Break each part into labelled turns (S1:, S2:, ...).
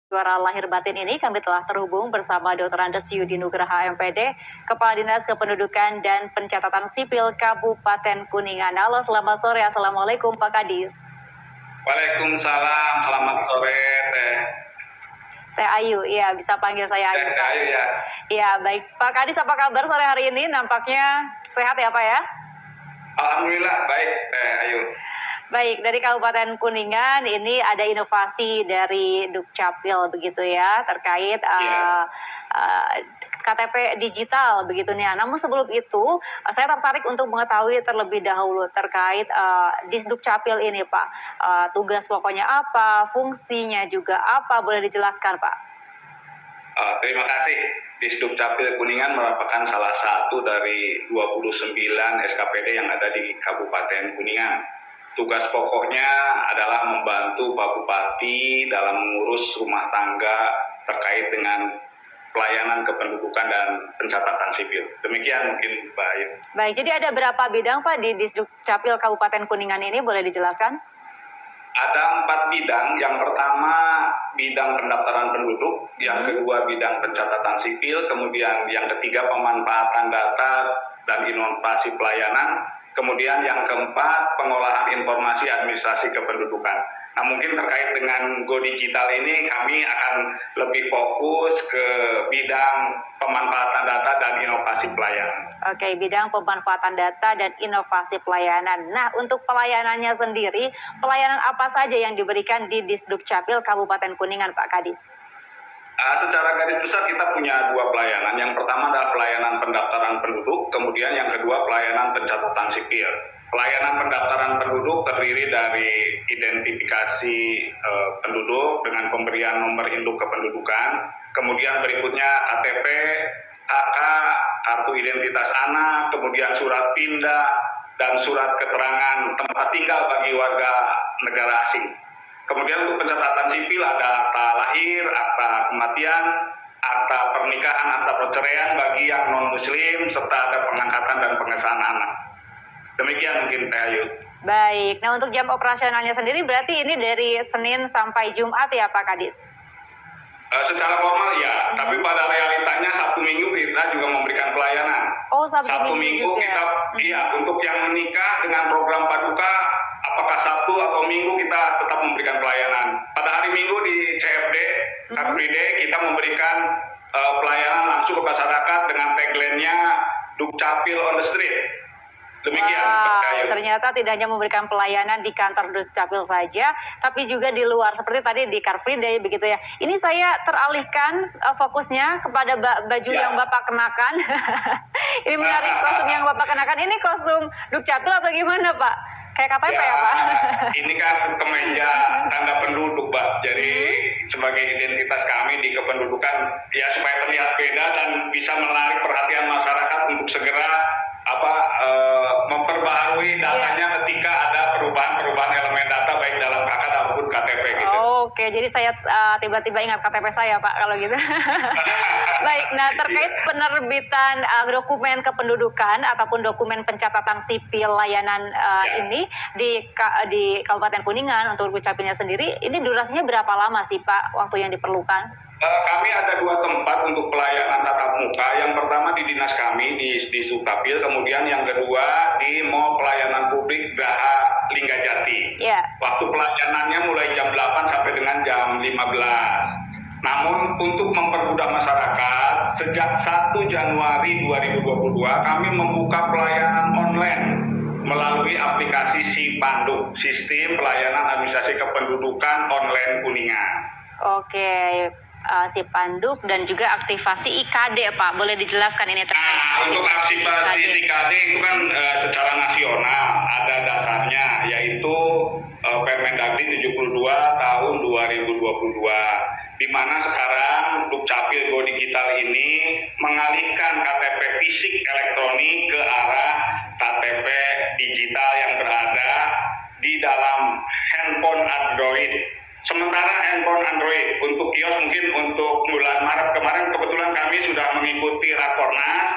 S1: Suara lahir batin ini kami telah terhubung bersama Dr. Andes Yudi Nugraha MPD, Kepala Dinas Kependudukan dan Pencatatan Sipil Kabupaten Kuningan. Halo, selamat sore. Assalamualaikum Pak Kadis.
S2: Waalaikumsalam, selamat sore
S1: Teh Ayu, iya bisa panggil saya Ayu.
S2: Teh Ayu ya.
S1: Iya, baik. Pak Kadis, apa kabar sore hari ini? Nampaknya sehat ya Pak ya?
S2: Alhamdulillah baik Teh Ayu.
S1: Baik, dari Kabupaten Kuningan ini ada inovasi dari Dukcapil begitu ya terkait KTP digital begitu nih. Namun sebelum itu saya tertarik untuk mengetahui terlebih dahulu terkait di Dukcapil ini Pak. Tugas pokoknya apa, fungsinya juga apa, boleh dijelaskan Pak?
S2: Terima kasih. Disdukcapil Kuningan merupakan salah satu dari 29 SKPD yang ada di Kabupaten Kuningan. Tugas pokoknya adalah membantu Pak Bupati dalam mengurus rumah tangga terkait dengan pelayanan kependudukan dan pencatatan sipil. Demikian mungkin Mbak Ayu.
S1: Baik, jadi ada berapa bidang Pak di Disdukcapil Kabupaten Kuningan ini, boleh dijelaskan?
S2: Ada 4 bidang. Yang pertama bidang pendaftaran penduduk, yang kedua bidang pencatatan sipil, kemudian yang ketiga pemanfaatan data dan inovasi pelayanan, kemudian yang keempat pengolahan informasi administrasi kependudukan. Nah, mungkin terkait dengan Go Digital ini kami akan lebih fokus ke bidang pemanfaatan data dan inovasi pelayanan.
S1: Oke, bidang pemanfaatan data dan inovasi pelayanan. Nah, untuk pelayanannya sendiri, pelayanan apa saja yang diberikan di Disdukcapil Kabupaten Kuningan, Pak Kadis?
S2: Secara garis besar kita punya 2 pelayanan. Yang pertama adalah pelayanan pendaftaran penduduk, kemudian yang kedua pelayanan pencatatan sipil. Pelayanan pendaftaran penduduk terdiri dari identifikasi penduduk dengan pemberian nomor induk kependudukan, kemudian berikutnya KTP, KK, kartu identitas anak, kemudian surat pindah, dan surat keterangan tempat tinggal bagi warga negara asing. Kemudian untuk pencatatan sipil ada akta lahir, akta kematian, akta pernikahan, akta perceraian bagi yang non-muslim, serta ada pengangkatan dan pengesahan anak. Demikian mungkin Teh Ayu.
S1: Baik, nah untuk jam operasionalnya sendiri berarti ini dari Senin sampai Jumat ya Pak Kadis?
S2: Secara formal ya, tapi pada realitanya Sabtu Minggu kita juga memberikan pelayanan.
S1: Oh, Sabtu Minggu juga.
S2: Kita, iya, untuk yang menikah dengan program Paduka, apakah Sabtu atau Minggu kita tetap memberikan pelayanan. Pada hari Minggu di CFD, Car Free Day, kita memberikan pelayanan langsung ke masyarakat dengan tagline-nya Dukcapil on the street. Demikian.
S1: Ternyata tidak hanya memberikan pelayanan di kantor Dukcapil saja, tapi juga di luar seperti tadi di Car Free Day begitu ya. Ini saya teralihkan fokusnya kepada baju yang Bapak kenakan. Ini menarik, kostum yang Bapak kenakan. Ini kostum Dukcapil atau gimana Pak? Kayak KTP ya Pak?
S2: Ini kan kemeja tanda penduduk Pak. Jadi sebagai identitas kami di kependudukan ya supaya terlihat beda dan bisa menarik perhatian masyarakat untuk segera memperbaharui datanya ketika ada perubahan elemen data baik dalam KK maupun KTP gitu.
S1: Oke, jadi saya tiba-tiba ingat KTP saya Pak kalau gitu. Baik, nah terkait penerbitan dokumen kependudukan ataupun dokumen pencatatan sipil layanan ini di Kabupaten Kuningan untuk Dukcapilnya sendiri, ini durasinya berapa lama sih Pak waktu yang diperlukan?
S2: Kami ada 2 tempat untuk pelayanan tatap muka. Yang pertama di dinas kami di Dukcapil, kemudian yang kedua di Mall Pelayanan Publik Geraha Linggajati. Waktu pelayanannya mulai jam 8 sampai dengan jam 15. Namun untuk mempermudah masyarakat, sejak 1 Januari 2022 kami membuka pelayanan online melalui aplikasi SIPanduk, Sistem Pelayanan Administrasi Kependudukan Online Kuningan.
S1: Oke, SIPanduk dan juga aktivasi IKD Pak, boleh dijelaskan ini terkait
S2: untuk aktivasi IKD itu kan secara nasional ada dasarnya, yaitu Permendagri 72 tahun 2022, di mana sekarang Dukcapil Go Digital ini mengalihkan KTP fisik elektronik ke arah KTP digital yang berada di dalam handphone Android. Sementara handphone Android untuk kios mungkin untuk bulan Maret kemarin kebetulan kami sudah mengikuti Rakornas.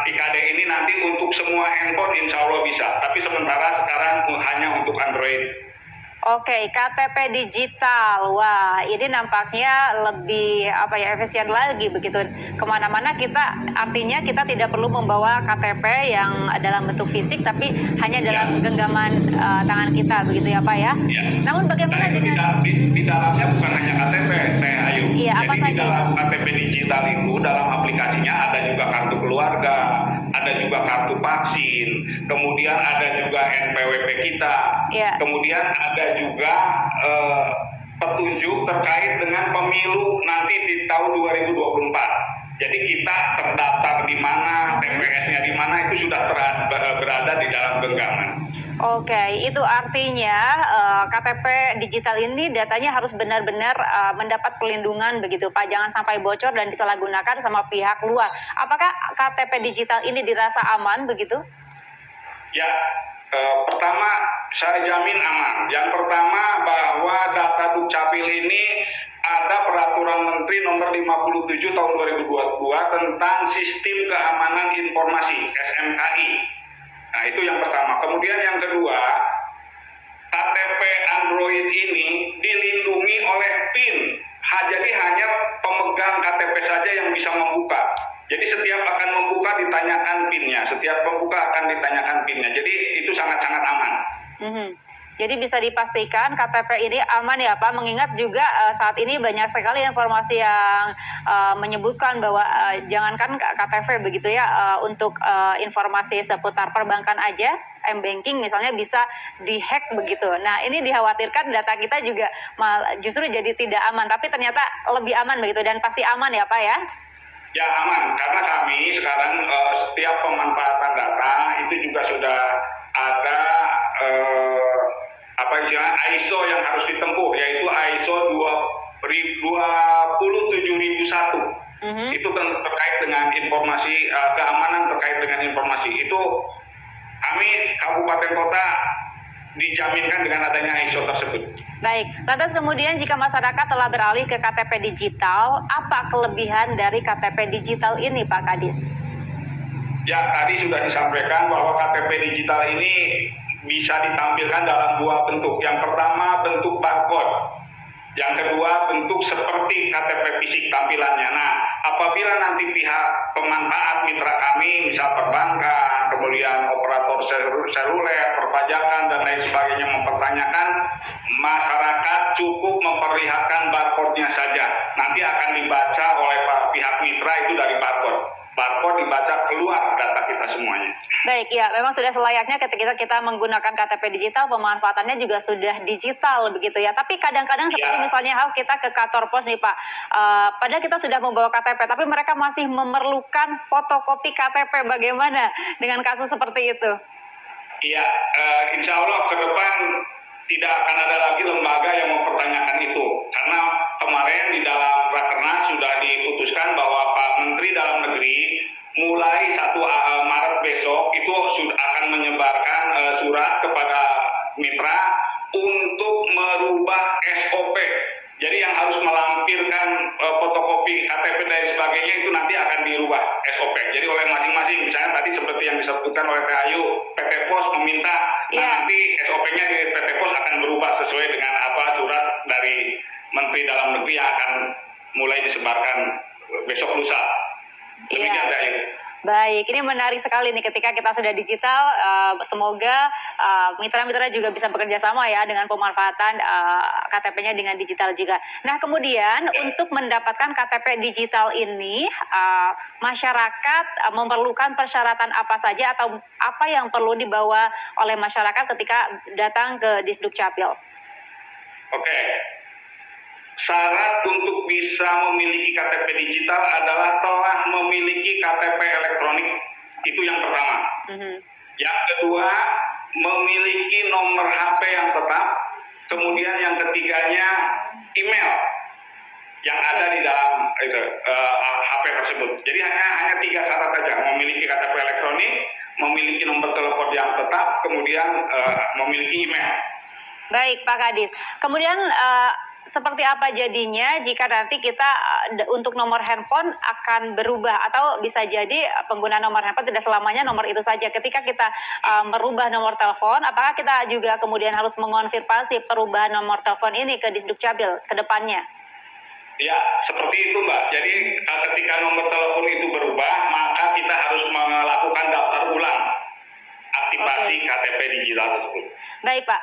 S2: IKD ini nanti untuk semua handphone insya Allah bisa, tapi sementara sekarang hanya untuk Android.
S1: Oke, KTP digital. Wah, ini nampaknya lebih efisien lagi begitu. Kemana-mana kita, artinya kita tidak perlu membawa KTP yang dalam bentuk fisik, tapi hanya dalam genggaman tangan kita begitu ya Pak ya.
S2: Ya.
S1: Namun bagaimana
S2: Nah,
S1: dengan
S2: di dalamnya bukan hanya KTP, Teh Ayu.
S1: Iya, apa
S2: Jadi di
S1: saja?
S2: dalam KTP digital itu dalam aplikasinya ada juga kartu keluarga, ada juga kartu vaksin, kemudian ada juga NPWP kita,
S1: Iya.
S2: kemudian ada juga petunjuk terkait dengan pemilu nanti di tahun 2024. Jadi kita terdaftar di mana, TPS-nya di mana itu sudah berada di dalam genggaman.
S1: Oke, itu artinya KTP digital ini datanya harus benar-benar mendapat perlindungan begitu Pak. Jangan sampai bocor dan disalahgunakan sama pihak luar. Apakah KTP digital ini dirasa aman begitu?
S2: Ya, pertama saya jamin aman. Yang pertama bahwa data Dukcapil ini ada Peraturan Menteri Nomor 57 Tahun 2022 tentang Sistem Keamanan Informasi (SMKI). Nah, itu yang pertama. Kemudian yang kedua, KTP Android ini dilindungi oleh PIN. Jadi hanya pemegang KTP saja yang bisa membuka. Jadi setiap akan membuka ditanyakan PIN-nya. Setiap pembuka akan ditanyakan PIN-nya. Jadi itu sangat-sangat aman.
S1: Jadi bisa dipastikan KTP ini aman ya Pak, mengingat juga saat ini banyak sekali informasi yang menyebutkan bahwa jangankan KTP begitu ya, untuk informasi seputar perbankan aja, M-Banking misalnya bisa dihack begitu. Nah ini dikhawatirkan data kita juga justru jadi tidak aman, tapi ternyata lebih aman begitu dan pasti aman ya Pak ya?
S2: Ya aman, karena kami sekarang setiap pemanfaatan data itu juga sudah ada ISO yang harus ditempuh, yaitu ISO 27001. Itu terkait dengan informasi keamanan terkait dengan informasi itu kami kabupaten kota dijaminkan dengan adanya ISO tersebut.
S1: Baik, lantas kemudian jika masyarakat telah beralih ke KTP digital, apa kelebihan dari KTP digital ini Pak Kadis?
S2: Ya, tadi sudah disampaikan bahwa KTP digital ini bisa ditampilkan dalam dua bentuk. Yang pertama bentuk barcode, yang kedua bentuk seperti KTP fisik tampilannya. Nah, apabila nanti pihak pemanfaat mitra kami, misal perbankan, kemudian operator seluler, perpajakan dan lain sebagainya mempertanyakan, masyarakat cukup memperlihatkan barcode-nya saja. Nanti akan dibaca oleh pihak mitra itu dari barcode. Barcode dibaca keluar data kita semuanya.
S1: Baik, ya memang sudah selayaknya ketika kita menggunakan KTP digital, pemanfaatannya juga sudah digital begitu ya. Tapi kadang-kadang seperti misalnya kita ke kantor pos nih Pak, padahal kita sudah membawa KTP, tapi mereka masih memerlukan fotokopi KTP. Bagaimana dengan kasus seperti itu?
S2: Iya, insya Allah ke depan tidak akan ada lagi lembaga yang mempertanyakan itu. Karena kemarin di dalam Rakernas sudah diputuskan bahwa Pak Menteri Dalam Negeri mulai 1 Maret besok itu sudah akan menyebarkan surat kepada mitra untuk merubah SOP. Jadi yang harus melampirkan fotokopi KTP dan sebagainya itu nanti akan dirubah SOP. Jadi oleh masing-masing, misalnya tadi seperti yang disebutkan oleh Teh Ayu, PT Pos meminta, nanti SOP-nya di PT Pos akan berubah sesuai dengan apa surat dari Menteri Dalam Negeri yang akan mulai disebarkan besok lusa. Demikian Teh Ayu.
S1: Baik, ini menarik sekali nih ketika kita sudah digital, semoga mitra-mitra juga bisa bekerja sama ya dengan pemanfaatan KTP-nya dengan digital juga. Nah kemudian untuk mendapatkan KTP digital ini, masyarakat memerlukan persyaratan apa saja atau apa yang perlu dibawa oleh masyarakat ketika datang ke Disdukcapil?
S2: Oke. Syarat untuk bisa memiliki KTP digital adalah telah memiliki KTP elektronik. Itu yang pertama. Yang kedua, memiliki nomor HP yang tetap. Kemudian yang ketiganya, email yang ada di dalam HP tersebut. Jadi hanya 3 syarat saja. Memiliki KTP elektronik, memiliki nomor telepon yang tetap, kemudian memiliki email.
S1: Baik Pak Kadis. Kemudian seperti apa jadinya jika nanti kita untuk nomor handphone akan berubah atau bisa jadi pengguna nomor handphone tidak selamanya nomor itu saja. Ketika kita merubah nomor telepon, apakah kita juga kemudian harus mengonfirmasi perubahan nomor telepon ini ke Disdukcapil ke depannya?
S2: Ya, seperti itu Mbak. Jadi ketika nomor telepon itu berubah, maka kita harus melakukan daftar ulang aktivasi KTP digital tersebut.
S1: Baik Pak,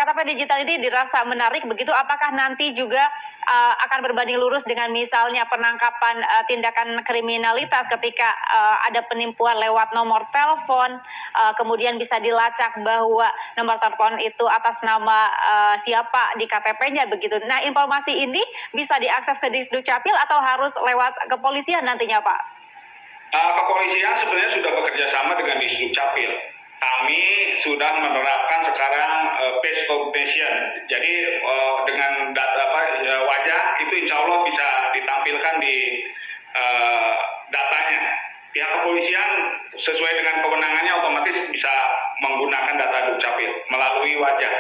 S1: KTP digital ini dirasa menarik begitu, apakah nanti juga akan berbanding lurus dengan misalnya penangkapan tindakan kriminalitas ketika ada penipuan lewat nomor telepon, kemudian bisa dilacak bahwa nomor telepon itu atas nama siapa di KTP-nya begitu. Nah, informasi ini bisa diakses ke Disdukcapil atau harus lewat kepolisian nantinya Pak?
S2: Kepolisian sebenarnya sudah bekerja sama dengan Disdukcapil. Kami sudah menerapkan sekarang face recognition. Jadi dengan data wajah itu insya Allah bisa ditampilkan di datanya. Pihak kepolisian sesuai dengan kewenangannya otomatis bisa menggunakan data Dukcapil melalui wajah.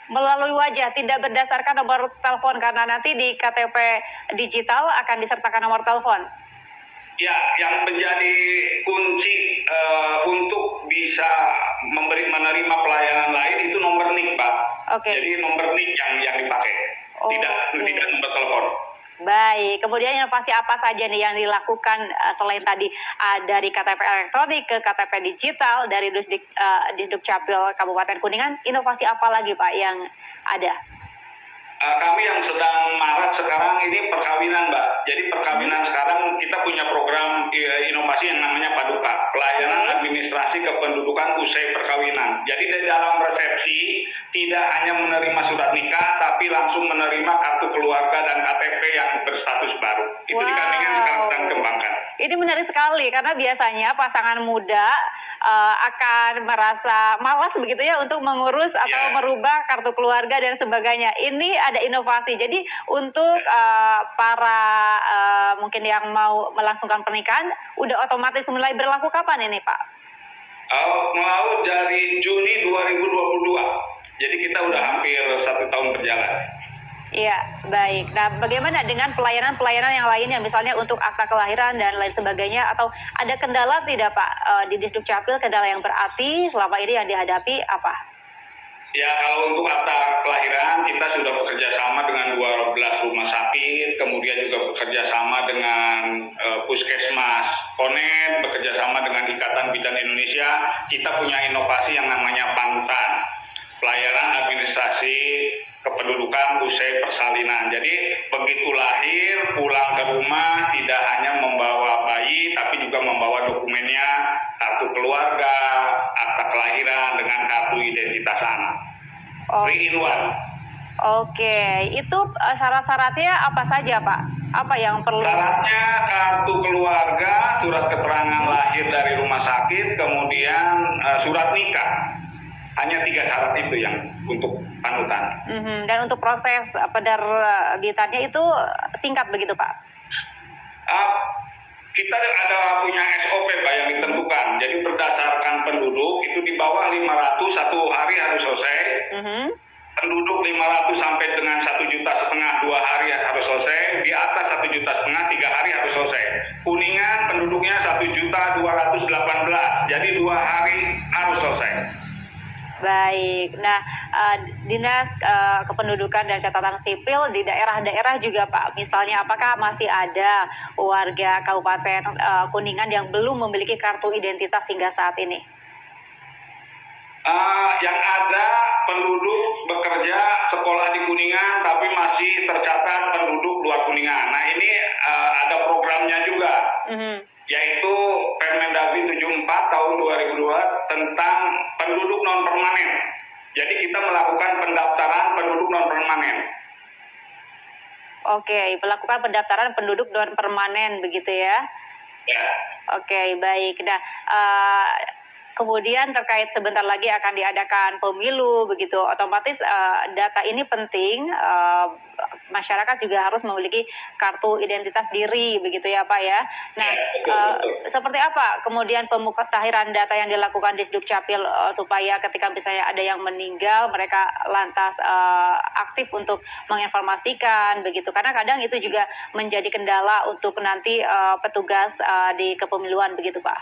S1: Melalui wajah, tidak berdasarkan nomor telepon karena nanti di KTP digital akan disertakan nomor telepon.
S2: Ya, yang menjadi kunci untuk bisa menerima pelayanan lain itu nomor NIK, Pak.
S1: Okay.
S2: Jadi nomor NIK yang dipakai, tidak nomor telepon.
S1: Baik, kemudian inovasi apa saja nih yang dilakukan selain tadi dari KTP elektronik ke KTP digital dari Disdukcapil Kabupaten Kuningan, inovasi apa lagi Pak yang ada?
S2: Kami yang sedang marak sekarang ini perkawinan, Mbak. Jadi perkawinan sekarang kita punya program inovasi yang namanya Paduka, pelayanan administrasi kependudukan usai perkawinan. Jadi di dalam resepsi tidak hanya menerima surat nikah, tapi langsung menerima kartu keluarga dan KTP yang berstatus baru. Itu di Kuningan sekarang sedang kembangkan.
S1: Ini menarik sekali karena biasanya pasangan muda akan merasa malas begitu ya untuk mengurus atau merubah kartu keluarga dan sebagainya. Ini ada inovasi. Jadi untuk para mungkin yang mau melangsungkan pernikahan udah otomatis mulai berlaku kapan ini Pak?
S2: Mau dari Juni 2022. Jadi kita udah hampir 1 tahun berjalan.
S1: Iya, baik. Nah, bagaimana dengan pelayanan-pelayanan yang lainnya, misalnya untuk akta kelahiran dan lain sebagainya, atau ada kendala tidak Pak di Disdukcapil, kendala yang berarti selama ini yang dihadapi apa?
S2: Ya, kalau untuk akta kelahiran kita sudah bekerja sama dengan 12 rumah sakit, kemudian juga bekerja sama dengan Puskesmas Konet, bekerja sama dengan Ikatan Bidan Indonesia. Kita punya inovasi yang namanya PANTAN, pelayanan administrasi kependudukan usai persalinan. Jadi begitu lahir pulang ke rumah tidak hanya membawa bayi tapi juga membawa dokumennya, kartu keluarga, akta kelahiran dengan kartu identitas anak. 3-in-1.
S1: Oke, itu syarat-syaratnya apa saja Pak? Apa yang perlu?
S2: Syaratnya kartu keluarga, surat keterangan lahir dari rumah sakit, kemudian surat nikah. Hanya 3 syarat itu yang untuk panutan.
S1: Dan untuk proses penerbitannya itu singkat begitu Pak?
S2: Kita ada punya SOP Pak yang ditentukan. Jadi berdasarkan penduduk itu di bawah 500 1 hari harus selesai. Penduduk 500 sampai dengan 1,5 juta 2 hari harus selesai. Di atas 1,5 juta 3 hari harus selesai. Kuningan penduduknya 1.218. Jadi 2 hari harus selesai.
S1: Baik, nah Dinas Kependudukan dan Catatan Sipil di daerah-daerah juga Pak, misalnya apakah masih ada warga Kabupaten Kuningan yang belum memiliki kartu identitas hingga saat ini?
S2: Yang ada penduduk bekerja sekolah di Kuningan tapi masih tercatat penduduk luar Kuningan. Nah ini ada programnya juga. Yaitu Permendagri 74 tahun 2002 tentang penduduk non permanen. Jadi kita melakukan pendaftaran penduduk non permanen.
S1: Oke, melakukan pendaftaran penduduk non permanen begitu ya?
S2: Ya.
S1: Oke, baik. Nah, kemudian terkait sebentar lagi akan diadakan pemilu begitu, otomatis data ini penting. Masyarakat juga harus memiliki kartu identitas diri begitu ya Pak ya. Nah, seperti apa kemudian pemuktahiran data yang dilakukan di Sdukcapil supaya ketika misalnya ada yang meninggal mereka lantas aktif untuk menginformasikan begitu, karena kadang itu juga menjadi kendala untuk nanti petugas di kepemiluan begitu Pak.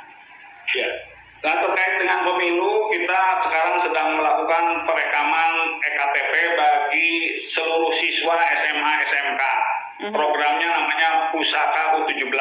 S2: Ya. Nah, terkait dengan pemilu, kita sekarang sedang melakukan perekaman EKTP bagi seluruh siswa SMA SMK. Programnya namanya Pusaka U17.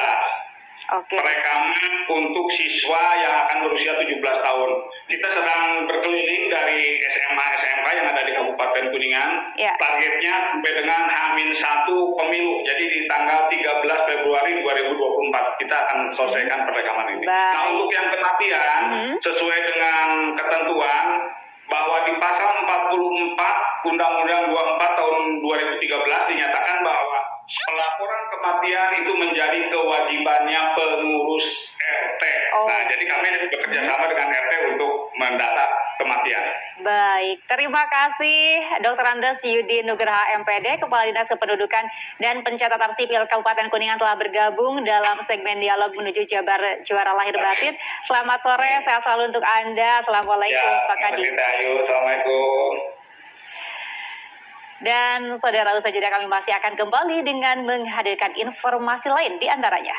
S2: Perekaman untuk siswa yang akan berusia 17 tahun. Kita sedang berkeliling dari SMA SMK yang ada di Kabupaten Kuningan. Targetnya sampai dengan H-1 pemilu. Jadi di tanggal 13 Februari 2024 kita akan selesaikan perekaman ini. Nah, untuk yang kematian sesuai dengan ketentuan bahwa di pasal 44 Undang-Undang 24 tahun 2013 dinyatakan bahwa pelaporan kematian itu menjadi kewajibannya pengurus RT. Nah, jadi kami bekerja sama dengan RT untuk mendata kematian.
S1: Baik, terima kasih Dr. Andes Yudi Nugraha MPD, Kepala Dinas Kependudukan dan Pencatatan Sipil Kabupaten Kuningan telah bergabung dalam segmen dialog menuju Jabar Juara Lahir Batin. Selamat sore, sehat selalu untuk Anda. Assalamualaikum Pak Kadis.
S2: Assalamualaikum.
S1: Dan saudara, usai jeda kami masih akan kembali dengan menghadirkan informasi lain di antaranya.